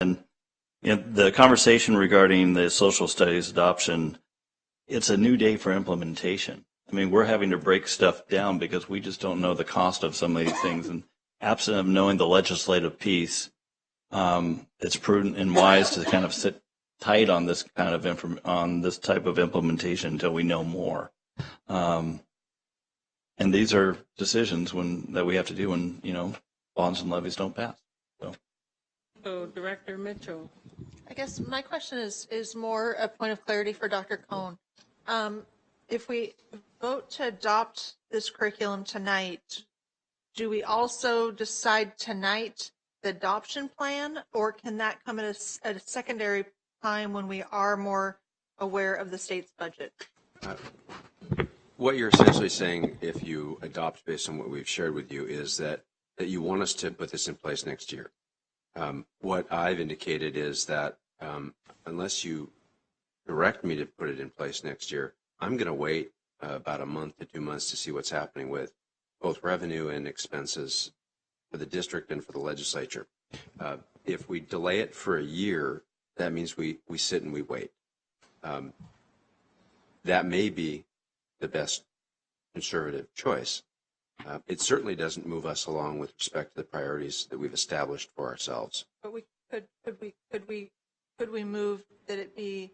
And the conversation regarding the social studies adoption, it's a new day for implementation. I mean, we're having to break stuff down because we just don't know the cost of some of these things. And absent of knowing the legislative piece, it's prudent and wise to kind of sit tight on this kind of on this type of implementation until we know more. And these are decisions that we have to do when, bonds and levies don't pass. So Director Mitchell. I guess my question is more a point of clarity for Dr. Cohn. If we vote to adopt this curriculum tonight, do we also decide tonight the adoption plan, or can that come at a secondary time when we are more aware of the state's budget? What you're essentially saying, if you adopt based on what we've shared with you, is that you want us to put this in place next year. What I've indicated is that unless you direct me to put it in place next year, I'm going to wait about a month to 2 months to see what's happening with both revenue and expenses for the district and for the legislature. If we delay it for a year, that means we sit and we wait. That may be the best conservative choice. It certainly doesn't move us along with respect to the priorities that we've established for ourselves. But could we move that it be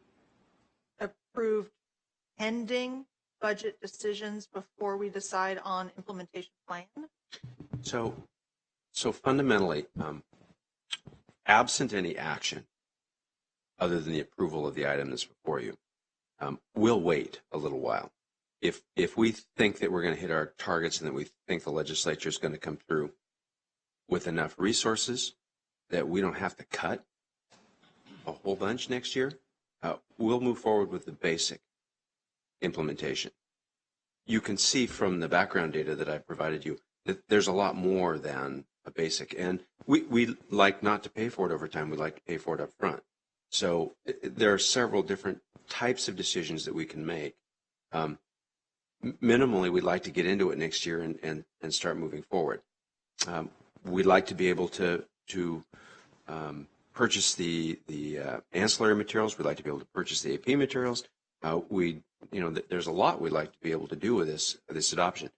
approved pending budget decisions before we decide on implementation plan? So fundamentally, absent any action other than the approval of the item that's before you, we'll wait a little while. If we think that we're going to hit our targets and that we think the legislature is going to come through with enough resources that we don't have to cut a whole bunch next year, we'll move forward with the basic implementation. You can see from the background data that I provided you that there's a lot more than a basic. And we like not to pay for it over time. We like to pay for it up front. So there are several different types of decisions that we can make. Minimally, we'd like to get into it next year and start moving forward. We'd like to be able to purchase the ancillary materials. We'd like to be able to purchase the AP materials. There's a lot we'd like to be able to do with this adoption.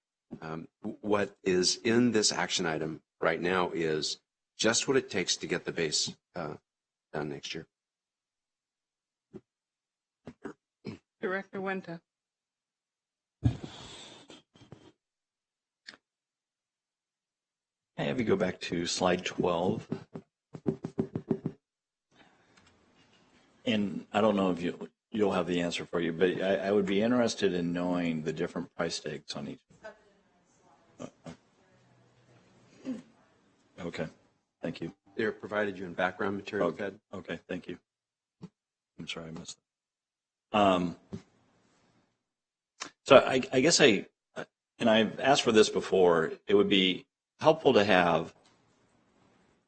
What is in this action item right now is just what it takes to get the base done next year. Director Wenta. I have you go back to slide 12. And I don't know if you'll have the answer for you, but I would be interested in knowing the different price tags on each. Okay, thank you. They're provided you in background material, Ted. Okay, thank you. I'm sorry I missed that. So I guess and I've asked for this before, it would be helpful to have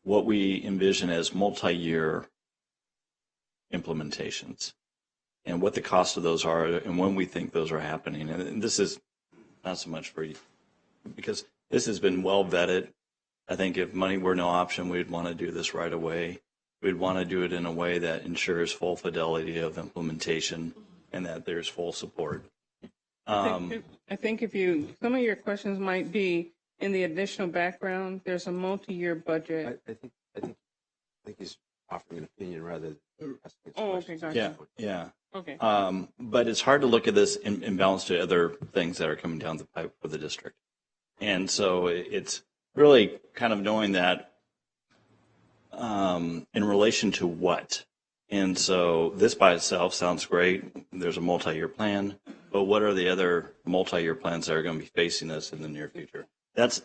what we envision as multi-year implementations and what the cost of those are and when we think those are happening. And this is not so much for you, because this has been well vetted. I think if money were no option, we'd want to do this right away. We'd want to do it in a way that ensures full fidelity of implementation and that there's full support. I think some of your questions might be in the additional background. There's a multi-year budget. I think he's offering an opinion rather than asking. Oh, okay, gotcha. Yeah. Okay. But it's hard to look at this in balance to other things that are coming down the pipe for the district. And so it's really kind of knowing that in relation to what. And so this by itself sounds great. There's a multi-year plan, but what are the other multi-year plans that are going to be facing us in the near future? That's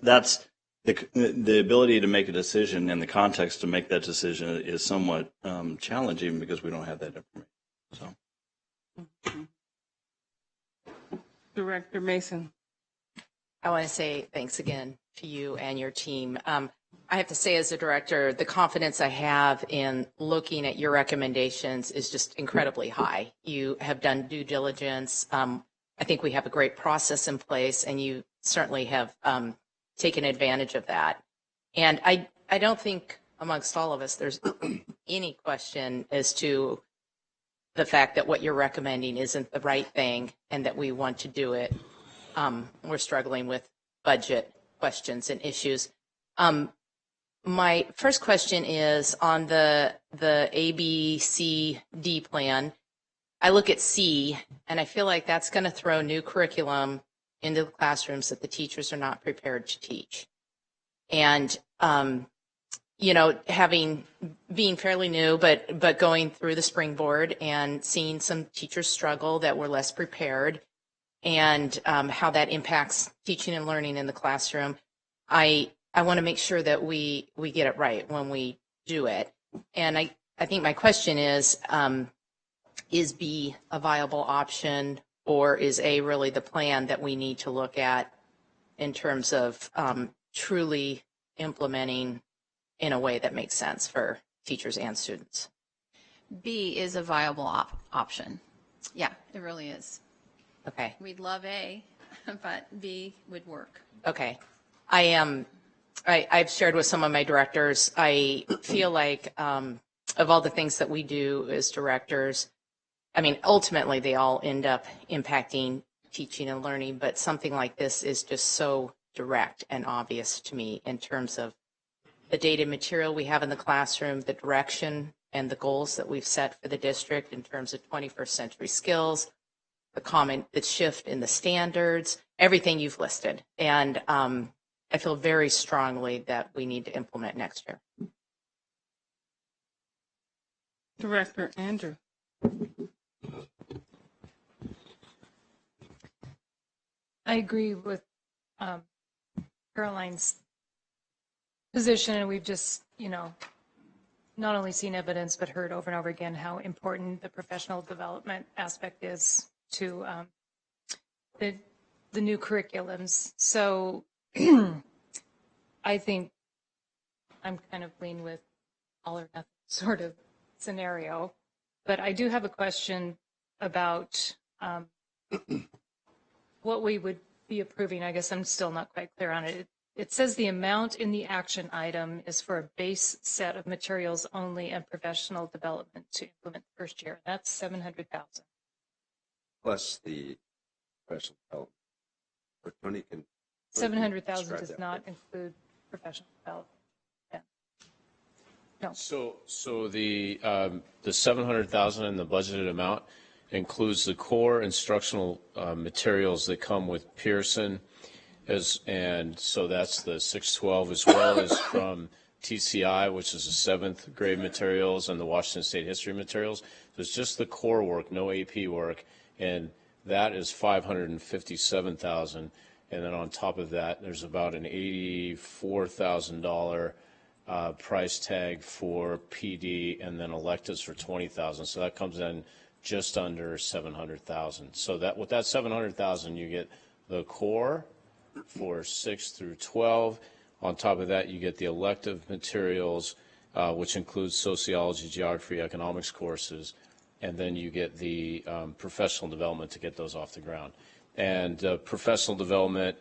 the ability to make a decision, and the context to make that decision is somewhat challenging because we don't have that information. So, Director Mason. I want to say thanks again to you and your team. I have to say, as a director, the confidence I have in looking at your recommendations is just incredibly high. You have done due diligence. I think we have a great process in place, and you certainly have taken advantage of that. And I don't think amongst all of us there's any question as to the fact that what you're recommending isn't the right thing and that we want to do it. We're struggling with budget questions and issues. My first question is on the A, B, C, D plan. I look at C, and I feel like that's going to throw new curriculum into the classrooms that the teachers are not prepared to teach. And, you know, being fairly new, but going through the springboard and seeing some teachers struggle that were less prepared, and how that impacts teaching and learning in the classroom, I want to make sure that we get it right when we do it. And I think my question is B a viable option, or is A really the plan that we need to look at in terms of truly implementing in a way that makes sense for teachers and students? B is a viable option. Yeah, it really is. Okay. We'd love A, but B would work. Okay. I've shared with some of my directors, I feel like of all the things that we do as directors, I mean, ultimately they all end up impacting teaching and learning, but something like this is just so direct and obvious to me in terms of the data material we have in the classroom, the direction and the goals that we've set for the district in terms of 21st century skills, the shift in the standards, everything you've listed. And I feel very strongly that we need to implement next year. Director Andrew. I agree with Caroline's position, and we've just, not only seen evidence, but heard over and over again how important the professional development aspect is to the new curriculums. So I think I'm kind of lean with all or nothing sort of scenario, but I do have a question about what we would be approving. I guess I'm still not quite clear on it. It says the amount in the action item is for a base set of materials only and professional development to implement the first year. That's $700,000. Plus the professional development. Or Tony can. 700,000 does not include professional development. Yeah. No. So the 700,000 in the budgeted amount includes the core instructional materials that come with Pearson, and so that's the 612, as well as from TCI, which is the 7th grade materials, and the Washington State history materials. So it's just the core work, no AP work, and that is 557,000. And then on top of that, there's about an $84,000 price tag for PD, and then electives for 20,000. So that comes in just under 700,000. So that with that 700,000, you get the core for 6 through 12. On top of that, you get the elective materials, which includes sociology, geography, economics courses, and then you get the professional development to get those off the ground. And professional development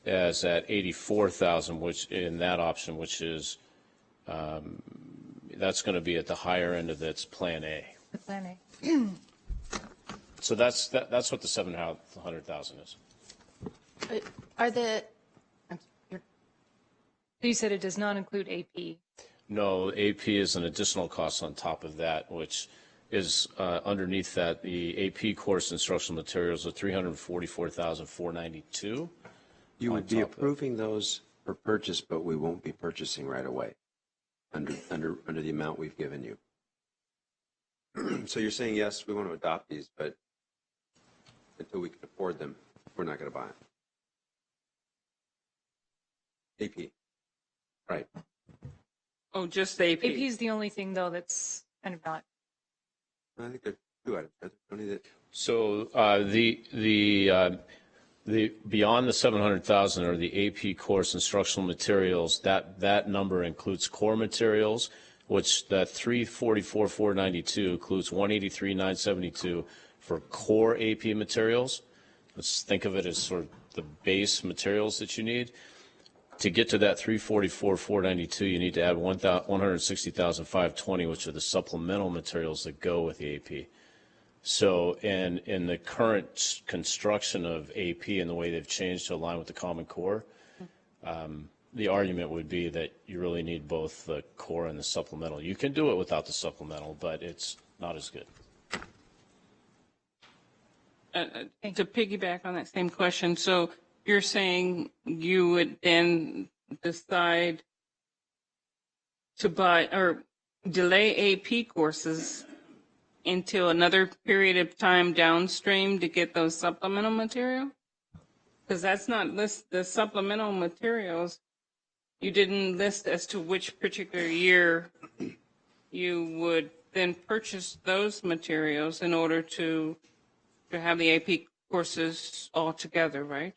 is at 84,000, which in that option, which is that's going to be at the higher end of its Plan A. The Plan A. So that's what the 700,000 is. You said it does not include AP. No, AP is an additional cost on top of that, which is underneath that. The AP course instructional materials are $344,492. You would be approving those for purchase, but we won't be purchasing right away under the amount we've given you. So you're saying, yes, we want to adopt these, but until we can afford them, we're not going to buy them. AP. Right. Oh, just AP. AP is the only thing, though, that's kind of not. I think there are two items. Only that. So the beyond the 700,000 are the AP course instructional materials. That number includes core materials, which that 344,492 includes 183,972 for core AP materials. Let's think of it as sort of the base materials that you need. To get to that 344,492, you need to add 160,520, which are the supplemental materials that go with the AP. So, and in the current construction of AP and the way they've changed to align with the Common Core, the argument would be that you really need both the core and the supplemental. You can do it without the supplemental, but it's not as good. To piggyback on that same question, so you're saying you would then decide to buy or delay AP courses until another period of time downstream to get those supplemental material? Because that's not the supplemental materials. You didn't list as to which particular year you would then purchase those materials in order to have the AP courses all together, right?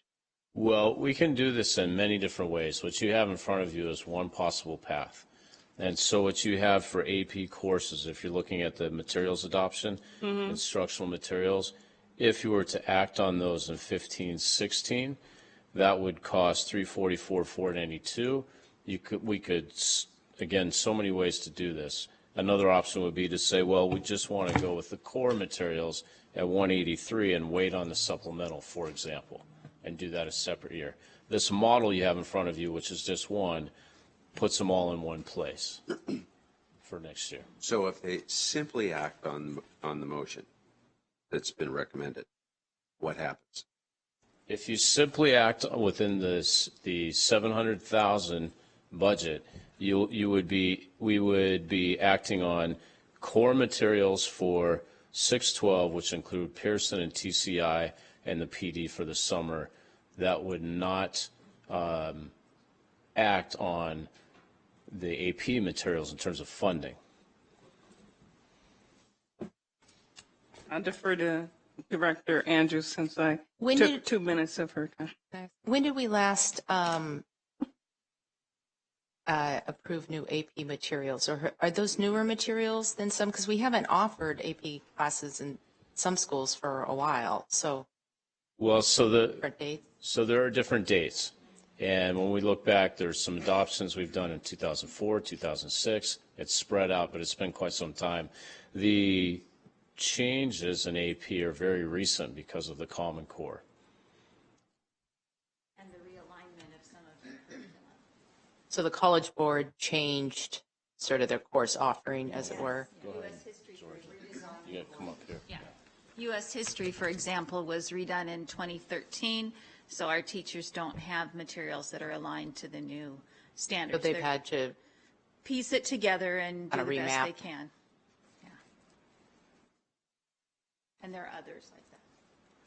Well, we can do this in many different ways. What you have in front of you is one possible path. And so what you have for AP courses, if you're looking at the materials adoption, instructional materials, if you were to act on those in 15-16, that would cost $344,492. We could, again, so many ways to do this. Another option would be to say, well, we just want to go with the core materials at $183 and wait on the supplemental, for example, and do that a separate year. This model you have in front of you, which is just one, puts them all in one place for next year. So if they simply act on the motion that's been recommended, what happens? If you simply act within the 700,000 budget, we would be acting on core materials for 612, which include Pearson and TCI and the PD for the summer. That would not act on the AP materials in terms of funding. I'll defer to Director Andrews since I took 2 minutes of her time. When did we last approve new AP materials? Or are those newer materials than some? Because we haven't offered AP classes in some schools for a while. So, well, different dates. So there are different dates. And when we look back, there's some adoptions we've done in 2004, 2006. It's spread out, but it's been quite some time. The changes in AP are very recent because of the Common Core. And the realignment of some of the curriculum. So the College Board changed sort of their course offering, as it were. U.S. history You got to come up here. Yeah. U.S. history, for example, was redone in 2013, so our teachers don't have materials that are aligned to the new standards. So they've They're had to piece it together and do Kinda the best remap. they can. Yeah. And there are others like that.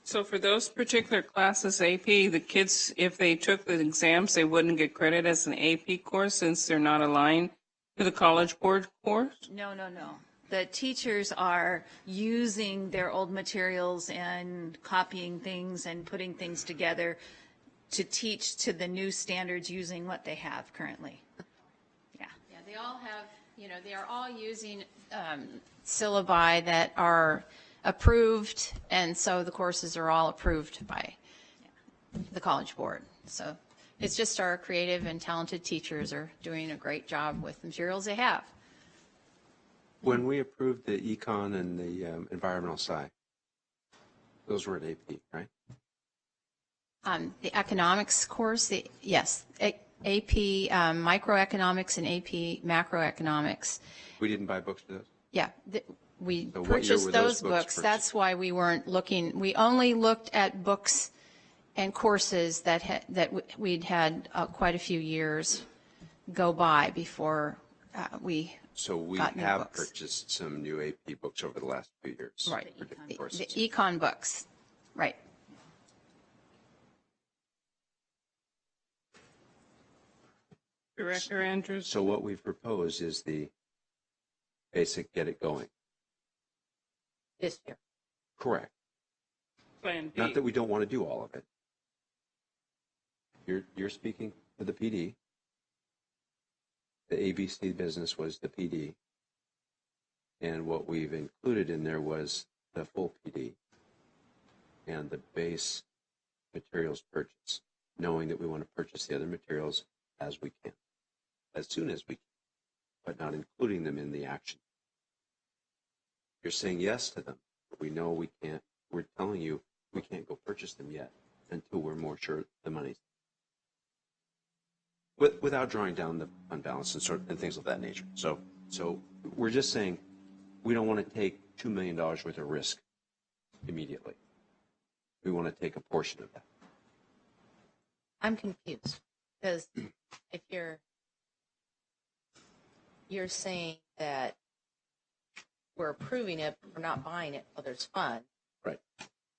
So for those particular classes, AP, the kids, if they took the exams, they wouldn't get credit as an AP course since they're not aligned to the College Board course? No. The teachers are using their old materials and copying things and putting things together to teach to the new standards using what they have currently. Yeah. Yeah, they all have, they are all using syllabi that are approved, and so the courses are all approved by the College Board. So it's just our creative and talented teachers are doing a great job with the materials they have. When we approved the econ and the environmental sci, those were at AP, right? The economics course, yes, AP microeconomics and AP macroeconomics. We didn't buy books for those? Yeah, we So what year purchased were those those books books. purchased? That's why we weren't looking, we only looked at books and courses that we'd had quite a few years go by before we So we got new have books. purchased some new AP books over the last few years. Right. For different The courses. econ books, right. Director Andrews? So what we've proposed is the basic get it going. this year. Correct. Plan B. Not that we don't want to do all of it. You're speaking for the PD. The ABC business was the PD. And what we've included in there was the full PD and the base materials purchase, knowing that we want to purchase the other materials as we can, as soon as we can, but not including them in the action. You're saying yes to them, but we know we can't. We're telling you we can't go purchase them yet until we're more sure the money's. Without drawing down the fund balance and things of that nature. So we're just saying we don't want to take $2 million worth of risk immediately. We want to take a portion of that. I'm confused because if you're saying that we're approving it, but we're not buying it, well, there's funds. Right.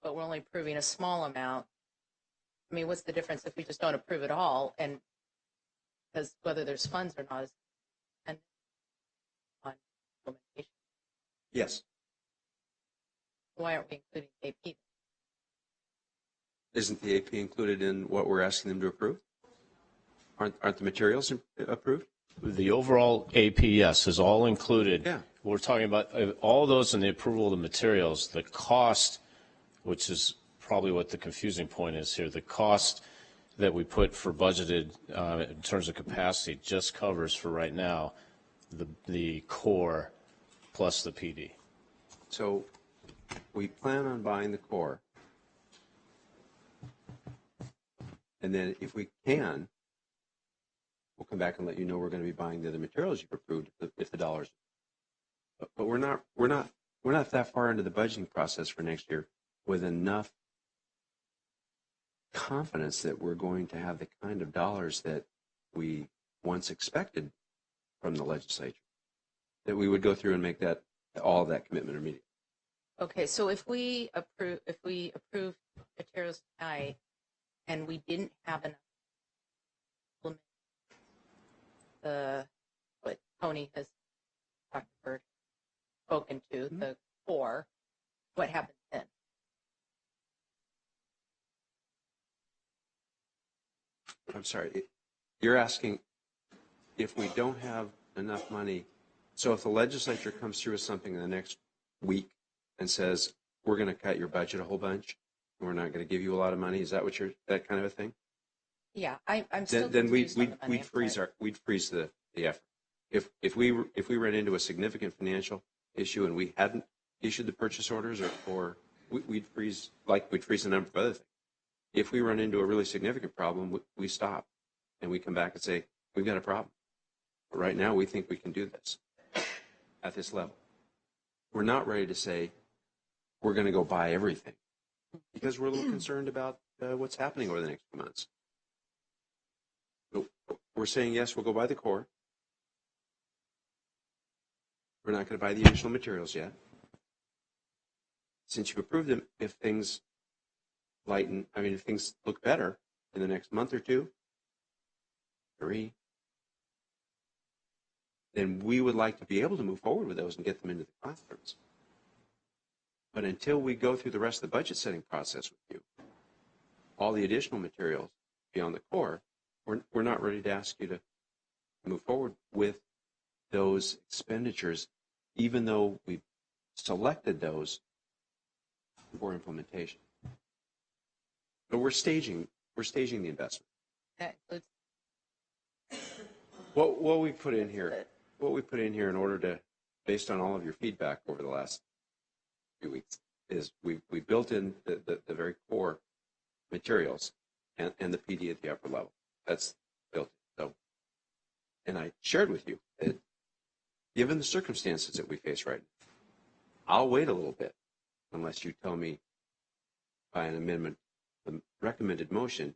But we're only approving a small amount. I mean, what's the difference if we just don't approve it all? And because whether there's funds or not is dependent on implementation. Yes. Why aren't we including AP? Isn't the AP included in what we're asking them to approve? Aren't the materials approved? The overall APS is all included. Yeah. We're talking about all those in the approval of the materials. The cost, which is probably what the confusing point is here, the cost that we put for budgeted in terms of capacity just covers for right now the core plus the PD. So we plan on buying the core. And then if we can, we'll come back and let you know we're going to be buying the other materials you've approved if the dollars. But we're not that far into the budgeting process for next year with enough confidence that we're going to have the kind of dollars that we once expected from the legislature, that we would go through and make that all of that commitment immediately. Okay, so if we approve materials tonight and we didn't have enough what Tony has spoken to, the core, what happens then? I'm sorry. You're asking if we don't have enough money. So if the legislature comes through with something in the next week and says, we're going to cut your budget a whole bunch, we're not going to give you a lot of money, is that what that kind of a thing? Yeah, I'm still Then we'd confused on the money. we'd freeze the effort. If we ran into a significant financial issue and we hadn't issued the purchase orders, or we'd freeze a number of other things. If we run into a really significant problem, we stop and we come back and say, we've got a problem. But right now, we think we can do this at this level. We're not ready to say we're going to go buy everything because we're a little concerned about what's happening over the next few months. So we're saying, yes, we'll go buy the core. We're not going to buy the additional materials yet. Since you've approved them, if things if things look better in the next month or two, 3, then we would like to be able to move forward with those and get them into the classrooms. But until we go through the rest of the budget setting process with you, all the additional materials beyond the core, we're not ready to ask you to move forward with those expenditures, even though we've selected those for implementation. But we're staging the investment. That includes What we put in here in order to, based on all of your feedback over the last few weeks, is we built in the very core materials and the PD at the upper level. That's built in. So, and I shared with you that given the circumstances that we face right now, I'll wait a little bit unless you tell me by an amendment, the recommended motion,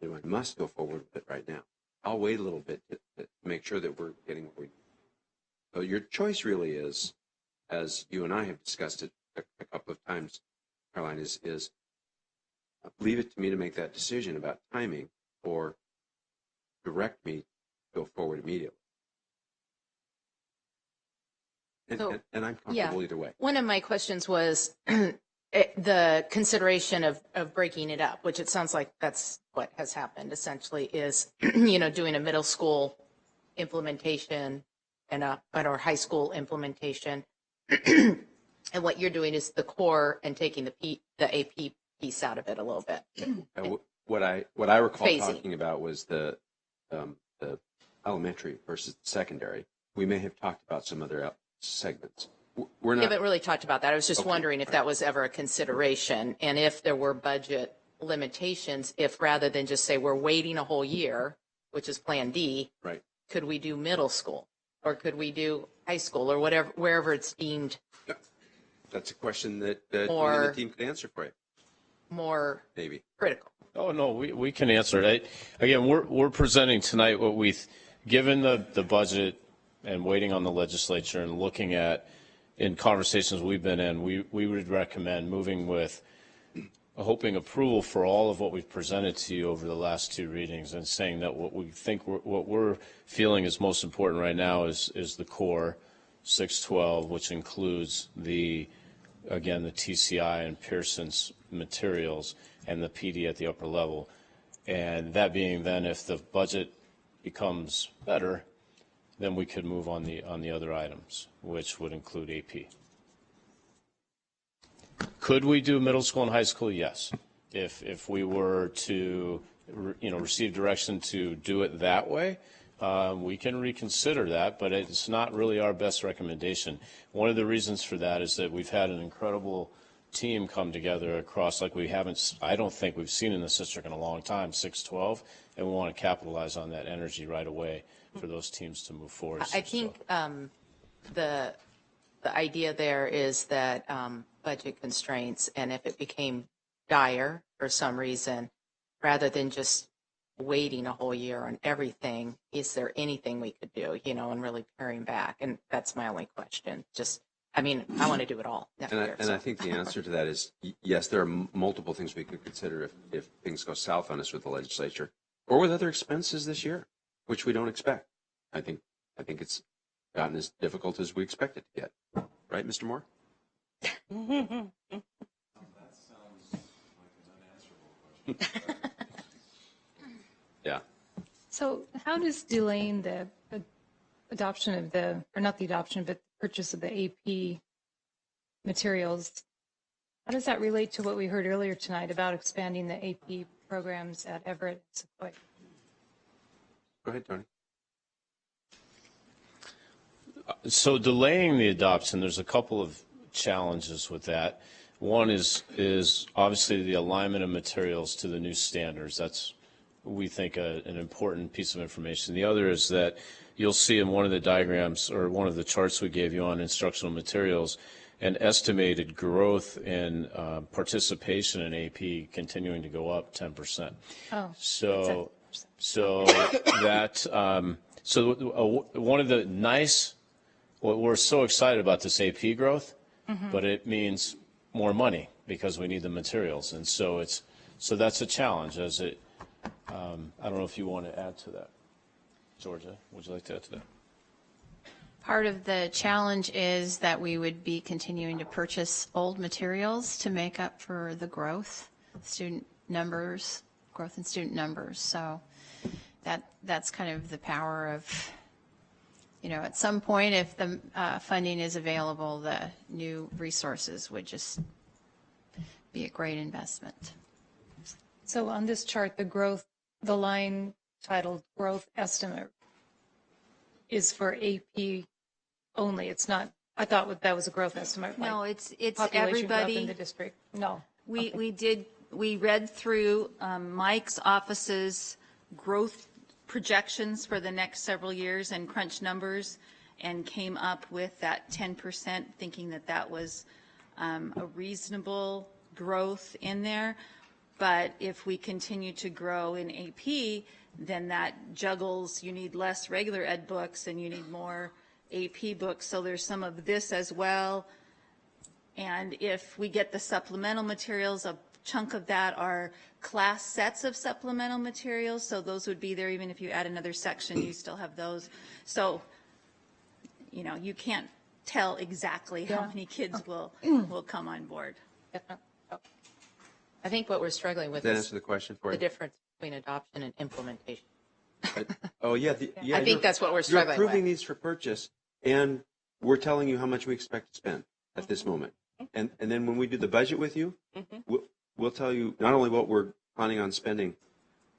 that I must go forward with it right now. I'll wait a little bit to make sure that we're getting what we need. So your choice really is, as you and I have discussed it a couple of times, Caroline, is leave it to me to make that decision about timing, or direct me to go forward immediately. And I'm comfortable either way. One of my questions was the consideration of breaking it up, which it sounds like that's what has happened essentially, is doing a middle school implementation and or high school implementation. And what you're doing is the core and taking the AP piece out of it a little bit. What I recall Phasing. talking about was the the elementary versus the secondary, we may have talked about some other segments. We're We not. haven't really talked about that. I was just Okay. wondering if that was ever a consideration, and if there were budget limitations, if rather than just say we're waiting a whole year, which is Plan D, Right. could we do middle school, or could we do high school, or whatever, wherever it's deemed That's a question that only Or- the team could answer for you, more maybe. critical? Oh, no, we can answer it. Again, we're presenting tonight what given the budget and waiting on the legislature and looking at, in conversations we've been in, we would recommend moving with hoping approval for all of what we've presented to you over the last two readings, and saying that what we're feeling is most important right now is the core 612, which includes the TCI and Pearson's materials and the PD at the upper level. And that being then, if the budget becomes better, then we could move on the other items, which would include AP. Could we do middle school and high school? Yes. If we were to, receive direction to do it that way, we can reconsider that, but it's not really our best recommendation. One of the reasons for that is that we've had an incredible team come together across, like I don't think we've seen in the district in a long time, 612, and we want to capitalize on that energy right away for those teams to move forward. I think the idea there is that budget constraints, and if it became dire for some reason, rather than just waiting a whole year on everything, is there anything we could do, and really paring back? And that's my only question. I want to do it all. And I think the answer to that is yes, there are multiple things we could consider if things go south on us with the legislature or with other expenses this year, which we don't expect. I think it's gotten as difficult as we expect it to get. Right, Mr. Moore? That sounds like an unanswerable question. Yeah. So how does delaying the adoption of or not the adoption, but the purchase of the AP materials, how does that relate to what we heard earlier tonight about expanding the AP programs at Everett and Sequoia? Go ahead, Tony. So delaying the adoption, there's a couple of challenges with that. One is obviously the alignment of materials to the new standards. That's, we think, an important piece of information. The other is that you'll see in one of the diagrams or one of the charts we gave you on instructional materials an estimated growth in participation in AP continuing to go up 10%. Oh, So one of the nice, we're so excited about this AP growth, but it means more money because we need the materials, and so that's a challenge. I don't know if you want to add to that, Georgia. Would you like to add to that? Part of the challenge is that we would be continuing to purchase old materials to make up for the growth in student numbers. So that's kind of the power of, at some point, if the funding is available, the new resources would just be a great investment. so on this chart, the line titled growth estimate is for AP only. It's not, I thought that was a growth estimate. No, like it's population growth in everybody. the district. No. We read through Mike's office's growth projections for the next several years and crunch numbers and came up with that 10%, thinking that was a reasonable growth in there. But if we continue to grow in AP, then that juggles, you need less regular ed books and you need more AP books. So there's some of this as well. And if we get the supplemental materials, a chunk of that are class sets of supplemental materials. So those would be there even if you add another section, you still have those. So, you can't tell exactly how many kids will come on board. I think what we're struggling with Does that is answer the question for the you? difference between adoption and implementation. Oh, yeah. I think that's what we're struggling You're approving with. these for purchase, and we're telling you how much we expect to spend at this moment. And then when we do the budget with you, we'll tell you not only what we're planning on spending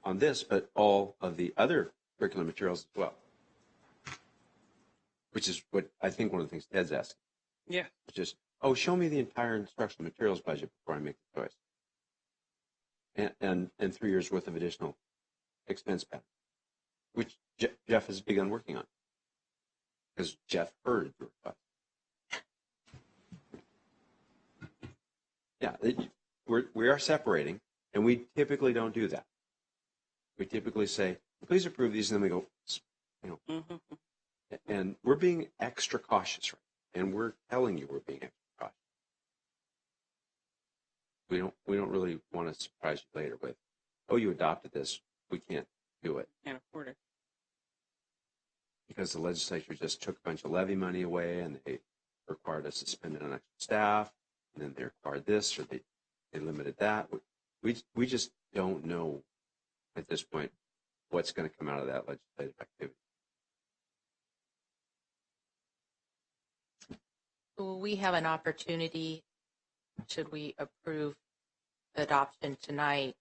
on this, but all of the other curriculum materials as well. Which is what I think one of the things Ted's asking. Yeah. It's just, oh, show me the entire instructional materials budget before I make the choice. And 3 years worth of additional expense pattern, which Jeff has begun working on. Because Jeff heard your request. Yeah, we are separating, and we typically don't do that. We typically say, please approve these, and then we go, you know, and we're being extra cautious, right? And we're telling you we're being extra cautious. We don't really want to surprise you later with, oh, you adopted this, we can't do it. Can't afford it. Because the legislature just took a bunch of levy money away, and they required us to spend it on extra staff, and then they required this, or they limited that. We just don't know at this point what's going to come out of that legislative activity. Will we have an opportunity, should we approve adoption tonight,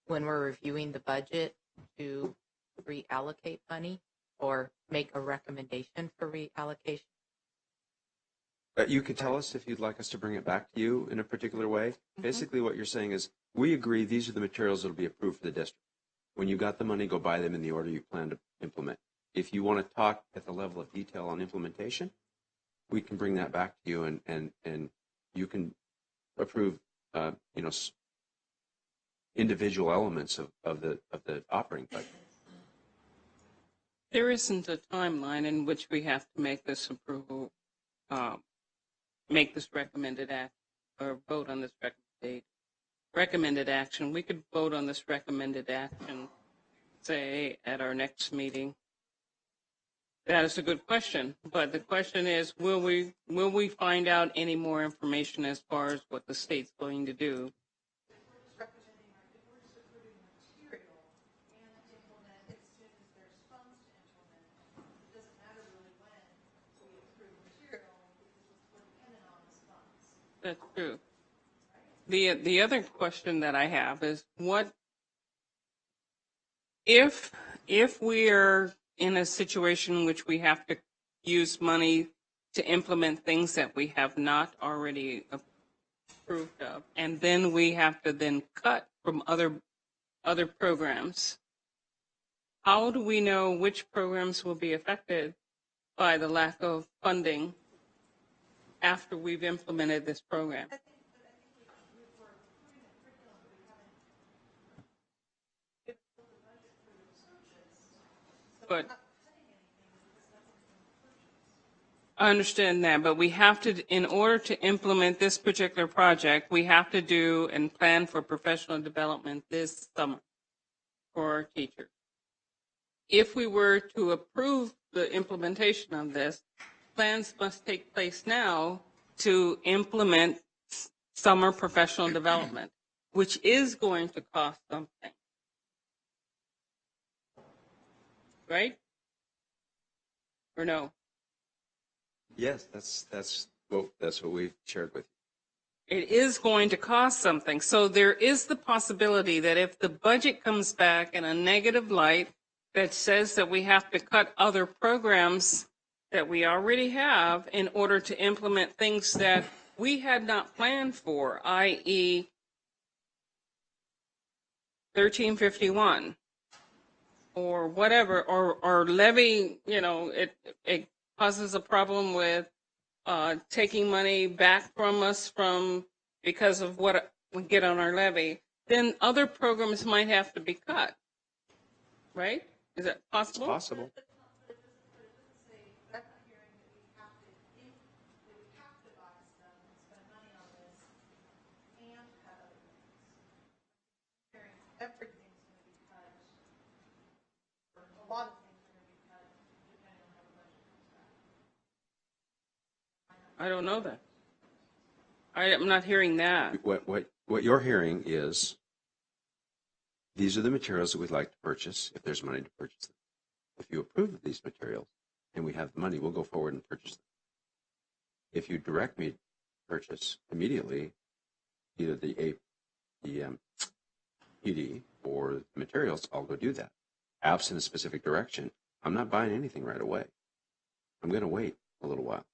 when we're reviewing the budget, to reallocate money or make a recommendation for reallocation? You could tell us if you'd like us to bring it back to you in a particular way. Basically, what you're saying is, we agree these are the materials that will be approved for the district. When you got the money, go buy them in the order you plan to implement. If you want to talk at the level of detail on implementation, we can bring that back to you, and you can approve, individual elements of the operating budget. There isn't a timeline in which we have to make this approval, make this recommended act, or vote on this recommended action. We could vote on this recommended action, say, at our next meeting. That is a good question, but the question is, will we find out any more information as far as what the state's going to do? That's true. The other question that I have is, what if we are in a situation in which we have to use money to implement things that we have not already approved of, and then we have to then cut from other programs? How do we know which programs will be affected by the lack of funding after we've implemented this program? But I understand that, but we have to, in order to implement this particular project, we have to do and plan for professional development this summer for our teachers. If we were to approve the implementation of this, plans must take place now to implement summer professional development, which is going to cost something. Right? Or no? Yes, that's what we've shared with you. It is going to cost something. So there is the possibility that if the budget comes back in a negative light that says that we have to cut other programs that we already have in order to implement things that we had not planned for, i.e. 1351 or whatever, or levy, it causes a problem with taking money back from us because of what we get on our levy, then other programs might have to be cut, right? Is that possible? It's possible. I don't know that. I'm not hearing that. What you're hearing is, these are the materials that we'd like to purchase if there's money to purchase them. If you approve of these materials and we have the money, we'll go forward and purchase them. If you direct me to purchase immediately either the PD or the materials, I'll go do that. absent a specific direction, I'm not buying anything right away. I'm going to wait a little while.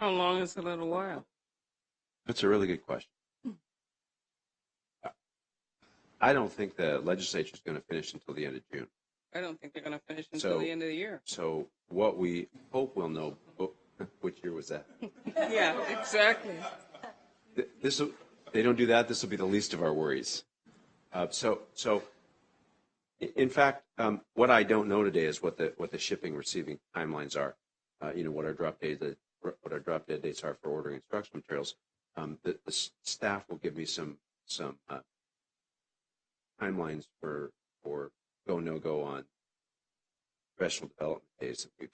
How long is a little while? That's a really good question. I don't think the legislature is going to finish until the end of June. I don't think they're going to finish until the end of the year. So what we hope we'll know, which year was that? Yeah, exactly. They don't do that. This will be the least of our worries. In fact, what I don't know today is what the shipping receiving timelines are. What our drop dead dates are for ordering instructional materials. The staff will give me some timelines for go no go on professional development days that we've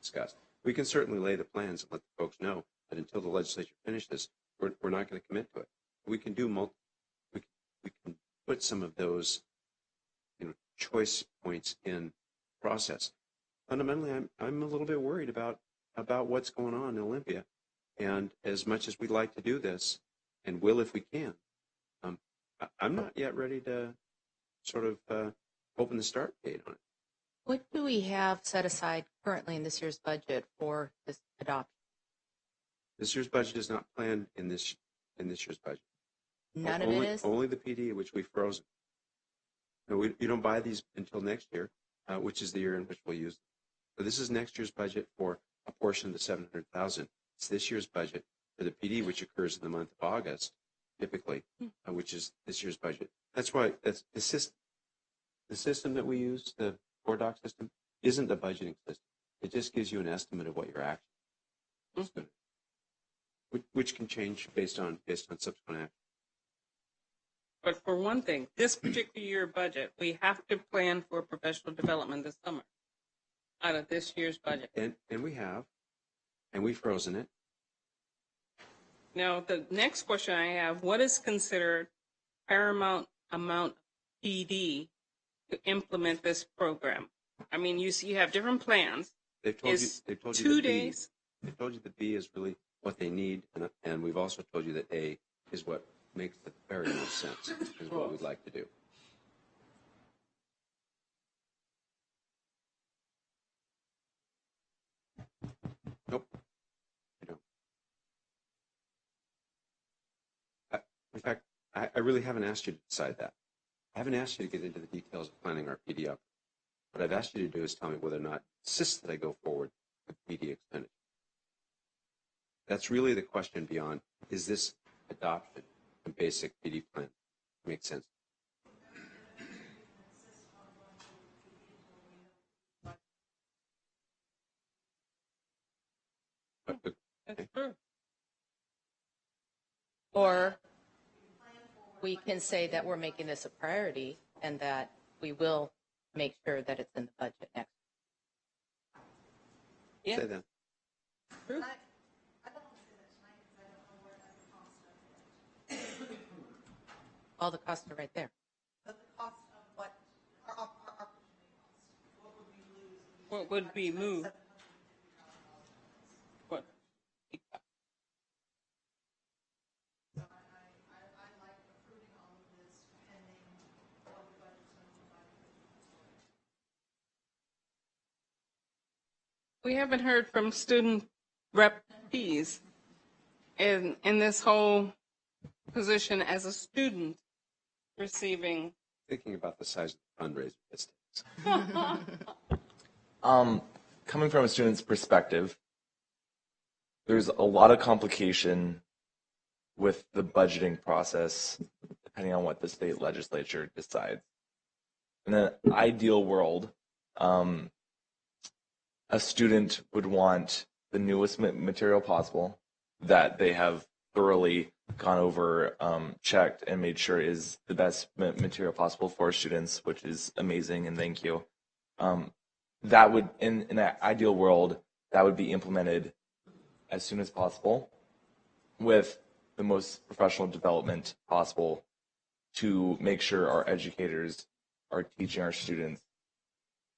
discussed. We can certainly lay the plans and let the folks know that until the legislature finishes this, we're not going to commit to it. We can do we can put some of those choice points in process. Fundamentally, I'm a little bit worried about what's going on in Olympia, and as much as we'd like to do this, and will if we can, I'm not yet ready to sort of open the start date on it. What do we have set aside currently in this year's budget for this adoption? This year's budget is not planned in this year's budget. None of it is? Only the PD, which we've frozen. No, you don't buy these until next year, which is the year in which we'll use them. So this is next year's budget for a portion of the $700,000. It's this year's budget for the PD, which occurs in the month of August, typically, which is this year's budget. That's why that's the system that we use, the 4-doc system, isn't the budgeting system. It just gives you an estimate of what your action is going to, which can change based on subsequent action. But for one thing, this particular year budget, we have to plan for professional development this summer out of this year's budget. And we have, and we've frozen it. Now, the next question I have, what is considered paramount amount of PD to implement this program? I mean, you have different plans. They've told you 2 days. They've told you that B is really what they need, and we've also told you that A is what makes the very most sense, is what we'd like to do. Nope. I don't. In fact, I really haven't asked you to decide that. I haven't asked you to get into the details of planning our PD up. What I've asked you to do is tell me whether or not insist that I go forward with PD expenditure. That's really the question beyond, is this adoption a basic PD plan? Makes sense. That's true. Or we can say that we're making this a priority and that we will make sure that it's in the budget next Yeah. Say that. True. all the costs are right there. The cost of what, our opportunity cost, what would we lose? What would be moved? What? I like approving all of this pending what the budget's going to look like. We haven't heard from student rep Ps in this whole position as a student receiving. Thinking about the size of the fundraiser this takes. Coming from a student's perspective, there's a lot of complication with the budgeting process, depending on what the state legislature decides. In an ideal world, a student would want the newest material possible that they have thoroughly gone over, checked, and made sure is the best material possible for students, which is amazing, and thank you. That would, in an ideal world, that would be implemented as soon as possible with the most professional development possible to make sure our educators are teaching our students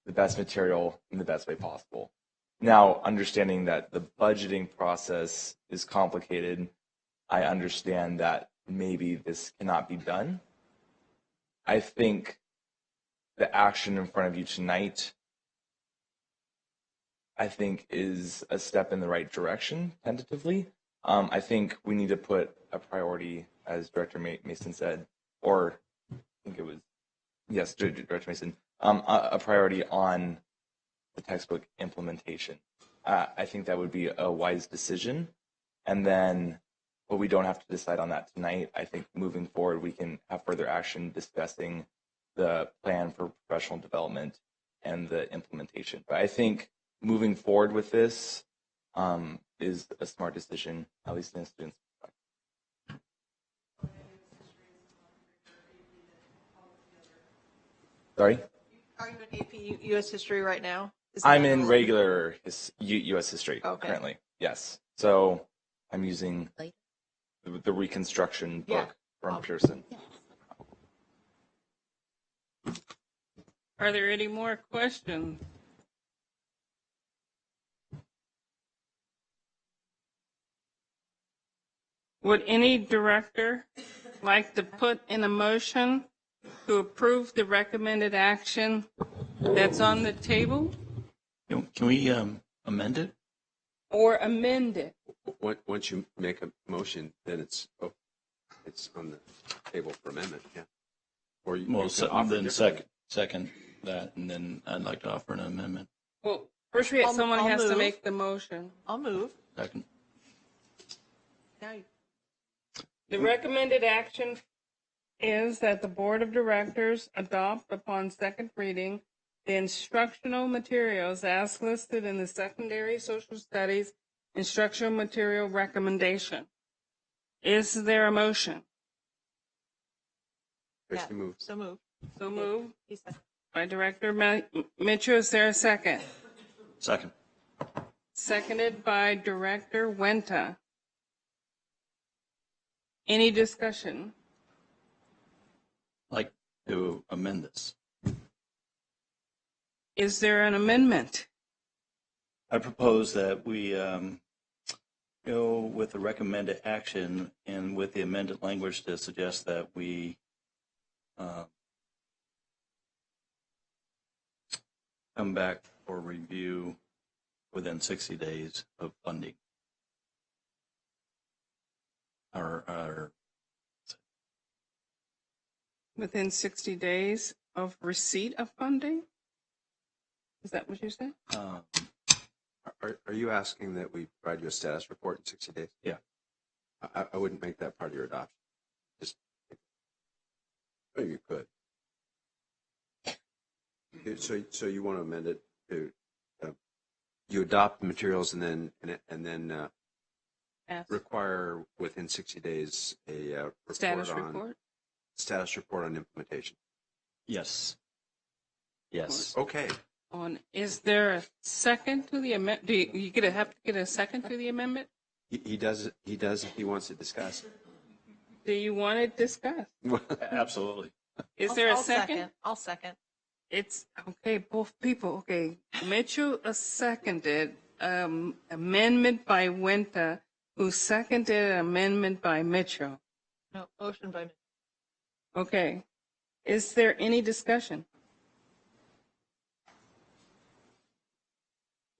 the best material in the best way possible. Now, understanding that the budgeting process is complicated, I understand that maybe this cannot be done. I think the action in front of you tonight, I think, is a step in the right direction, tentatively. I think we need to put a priority, as Director Mason said, or I think it was, yes, Director Mason, a priority on the textbook implementation. I think that would be a wise decision. And then, but we don't have to decide on that tonight. I think moving forward, we can have further action discussing the plan for professional development and the implementation. But I think moving forward with this is a smart decision, at least in a student's perspective. Sorry? Are you in AP U.S. history right now? I'm in regular U.S. history currently. Yes. So I'm using the Reconstruction book from Pearson. Are there any more questions? Would any director like to put in a motion to approve the recommended action that's on the table Can we amend it? or amend it? Once you make a motion, then it's on the table for amendment, yeah. Or you Well, can so, offer then different- second that, and then I'd like to offer an amendment. Well, first we have someone I'll has to move. make the motion. I'll move. Second. Now you. The recommended action is that the Board of Directors adopt upon second reading the instructional materials as listed in the secondary social studies instructional material recommendation. Is there a motion? Christie move. So move. So moved He said. by Director Mitchell. Is there a second? Second. Seconded by Director Wenta. Any discussion? I'd like to amend this. Is there an amendment? I propose that we go with the recommended action and with the amended language to suggest that we come back for review within 60 days of funding. Our Within 60 days of receipt of funding? Is that what you said? Are you asking that we provide you a status report in 60 days? Yeah. I wouldn't make that part of your adoption. Just, oh, you could. So you want to amend it to you adopt the materials and then Ask. require within 60 days a Status report? Status report on implementation. yes. Yes. Okay. Is there a second to the amendment? Do you have to get a second to the amendment? He does if he wants to discuss. Do you want it discussed? Absolutely. Is there a I'll second? I'll second. It's okay, both people. Okay. Mitchell seconded amendment by Wenta, who seconded amendment by Mitchell. No, motion by me. Okay. Is there any discussion?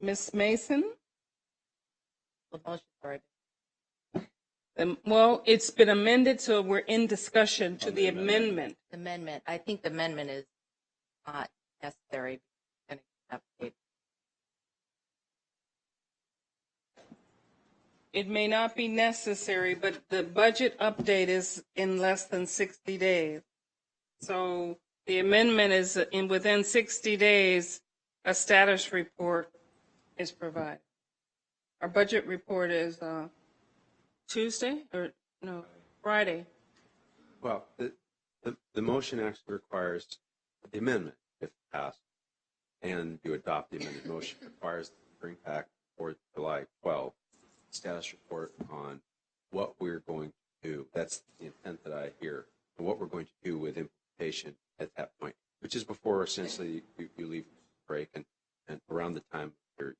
Ms. Mason? Well, it's been amended, so we're in discussion to the amendment. Amendment, I think the amendment is not necessary. It may not be necessary, but the budget update is in less than 60 days. So the amendment is within 60 days, a status report is provided. Our budget report is Tuesday or no, Friday. Well, the motion actually requires the amendment, if passed, and you adopt the amended motion, requires the bring back for July 12th status report on what we're going to do. That's the intent that I hear, and what we're going to do with implementation at that point, which is before essentially you leave break and around the time you're.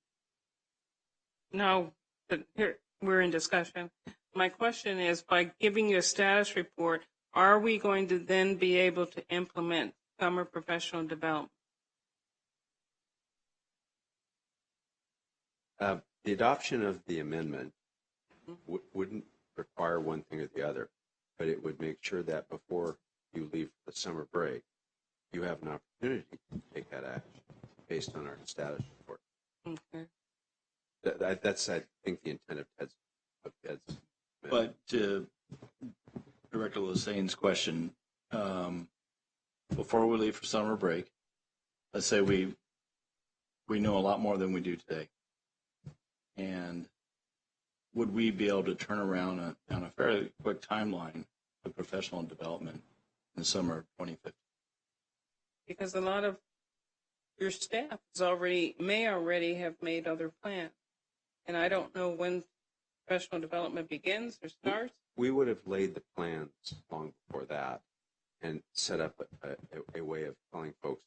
No, but here we're in discussion. My question is, by giving you a status report, are we going to then be able to implement summer professional development? The adoption of the amendment wouldn't require one thing or the other, but it would make sure that before you leave for the summer break, you have an opportunity to take that action based on our status report. Okay. That's, I think, the intent of Ted's. But to Director Lassane's question, before we leave for summer break, let's say we know a lot more than we do today. And would we be able to turn around on a fairly quick timeline for professional development in the summer of 2015? Because a lot of your staff may already have made other plans. And I don't know when professional development begins or starts. We would have laid the plans long before that and set up a way of telling folks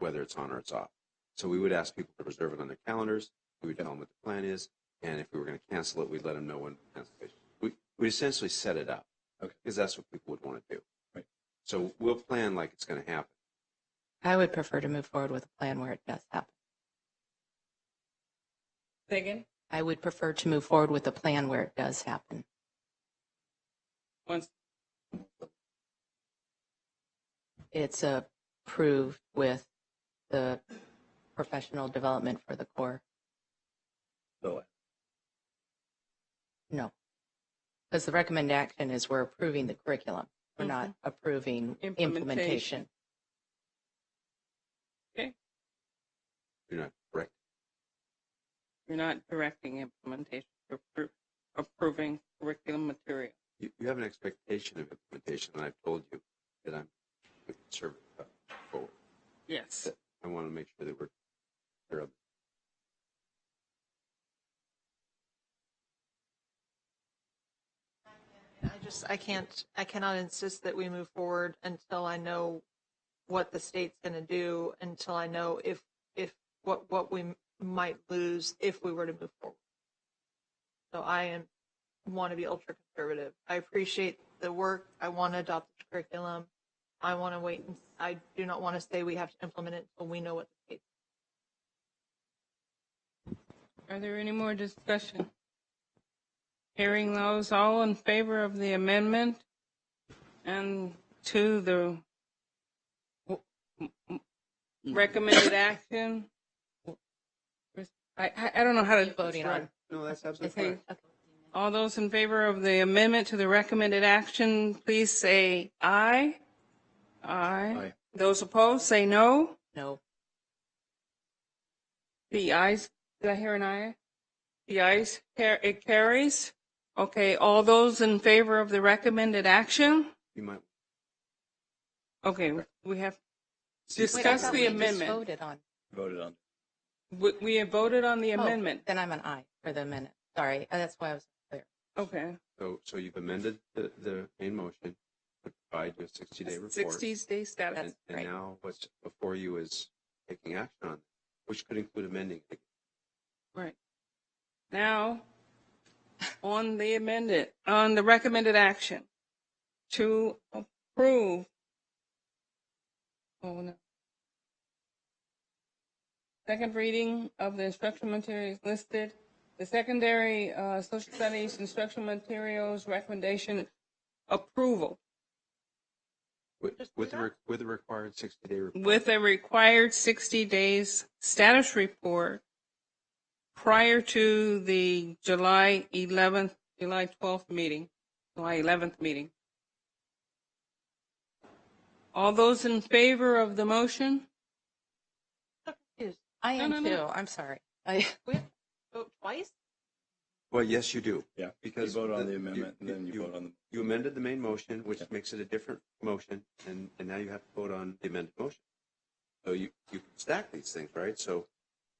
whether it's on or it's off. So we would ask people to reserve it on their calendars. We would tell them what the plan is, and if we were going to cancel it, we'd let them know when cancellation. We essentially set it up, okay, because that's what people would want to do. Right. So we'll plan like it's going to happen. I would prefer to move forward with a plan where it does happen. Say again? I would prefer to move forward with a plan where it does happen. Once it's approved with the professional development for the core. So, No, because the recommended action is we're approving the curriculum. We're not approving implementation. Okay. You're not correct. You're not directing implementation, you're approving curriculum material. You have an expectation of implementation, and I've told you that I'm conservative forward. Yes. I want to make sure that we're clear on. I cannot insist that we move forward until I know what the state's going to do, until I know if what we might lose if we were to move forward. So I want to be ultra conservative. I appreciate the work. I want to adopt the curriculum. I want to wait. I do not want to say we have to implement it until we know what the state. Are there any more discussion? Hearing those, all in favor of the amendment and to the recommended action? I don't know how to Voting on. No, that's absolutely fine. All those in favor of the amendment to the recommended action, please say aye. Aye. Those opposed, say no. No. The ayes, did I hear an aye? The ayes, it carries. Okay, all those in favor of the recommended action? You might. Okay, we have Wait, I discussed thought the we just amendment. voted on. voted on. We have voted on the amendment. Then I'm an aye for the amendment. Sorry, that's why I was clear. Okay. So you've amended the main motion to provide you a 60-day report. 60-day status. And now what's before you is taking action on it, which could include amending it. Right. Now, on the recommended action to approve. Oh, no. Second reading of the instructional materials listed. The secondary social studies instructional materials recommendation approval. With the required 60-day report. With a required 60 days status report prior to the July 12th meeting, July 11th meeting. All those in favor of the motion? I am No. too. I'm sorry. We have to vote twice? Well, yes, you do. Yeah, Because you vote on the amendment and then you vote on the. You amended the main motion, which makes it a different motion, and now you have to vote on the amended motion. So you can stack these things, right? So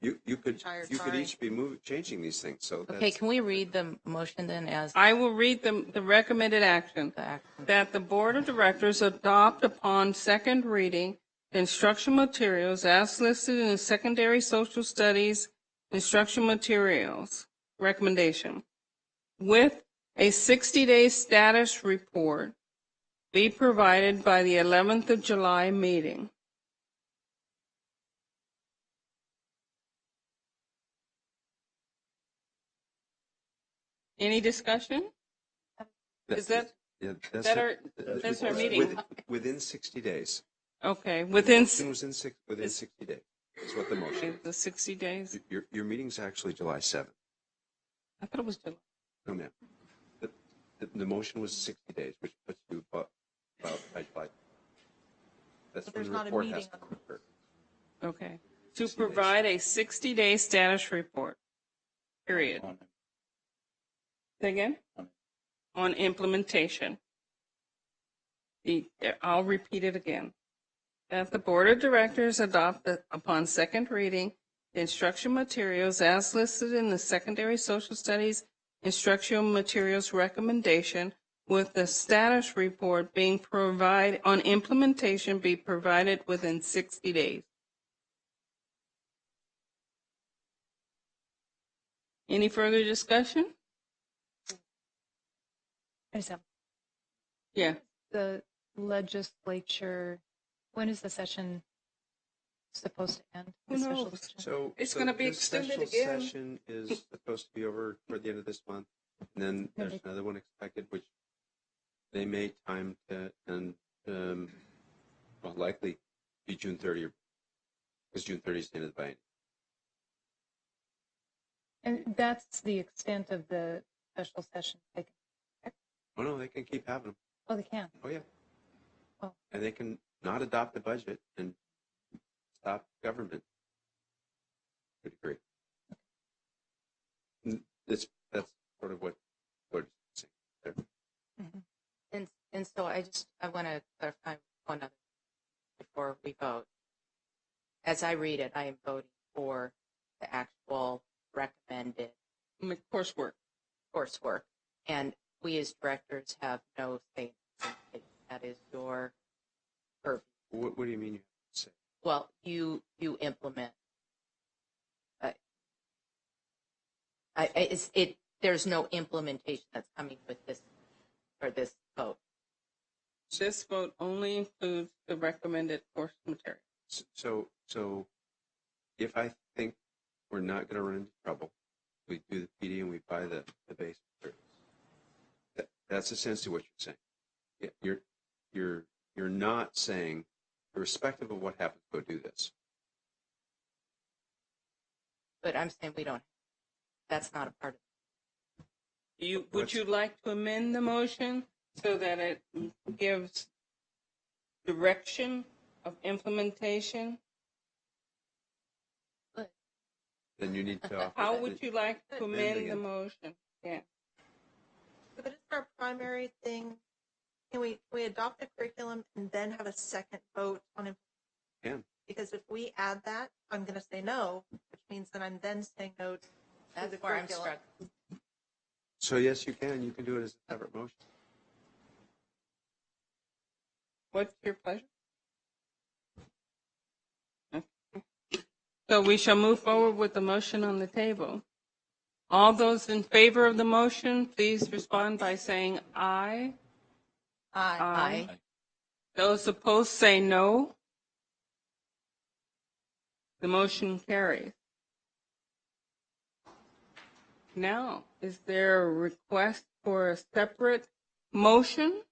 you could Sorry. each be changing these things. So Okay, that's, can we read the motion then as I will read the recommended action. the action? That the Board of Directors adopt upon second reading the instructional materials as listed in the secondary social studies instructional materials recommendation with a 60-day status report be provided by the 11th of July meeting. Any discussion? Is that, Yeah, that's our meeting? Within 60 days. Okay, The within motion was within 60 days. Is what the motion. the 60 days? Your meeting's actually July 7th. I thought it was July. No, ma'am. The motion was 60 days, which puts you about by July. That's But when there's the not a report meeting has to occur. Okay. To 60 days. provide a 60-day status report, period. Say again? On implementation. I'll repeat it again. That the Board of Directors adopt upon second reading the instruction materials as listed in the secondary social studies instructional materials recommendation with the status report being provided on implementation be provided within 60 days. Any further discussion? I just have Yeah. the legislature, when is the session supposed to end? Who The special knows? session? So It's gonna be this extended special again. session is supposed to be over toward the end of this month, and then there's Okay. another one expected, which they may time to, and well, likely be June 30, because June 30 is the end of the biennium. And that's the extent of the special session. Oh no, they can keep having them. Oh, they can. Oh yeah. Oh. And they can not adopt the budget and stop government to a degree. That's sort of what it's saying there. And so I want to clarify one other before we vote. As I read it, I am voting for the actual recommended Coursework. coursework. And we as directors have no say. That is your purview. What do you mean you have to say? Well, you implement. There's no implementation that's coming with this or this vote. This vote only includes the recommended course material. So if I think we're not going to run into trouble, we do the PD and we buy the base materials. That's essentially what you're saying. You're not saying, irrespective of what happens, go do this. But I'm saying we don't. That's not a part of it. Would you like to amend the motion so that it gives direction of implementation? Then you need to offer. How would you like to amend the again. motion? Yeah. But isn't our primary thing, can we adopt a curriculum and then have a second vote on it? Can. Because if we add that, I'm going to say no, which means that I'm then saying no to That's the where I'm curriculum. struck. So yes, you can. You can do it as a separate motion. What's your pleasure? Okay. So we shall move forward with the motion on the table. All those in favor of the motion, please respond by saying aye. Aye. Those opposed say no. The motion carries. Now, is there a request for a separate motion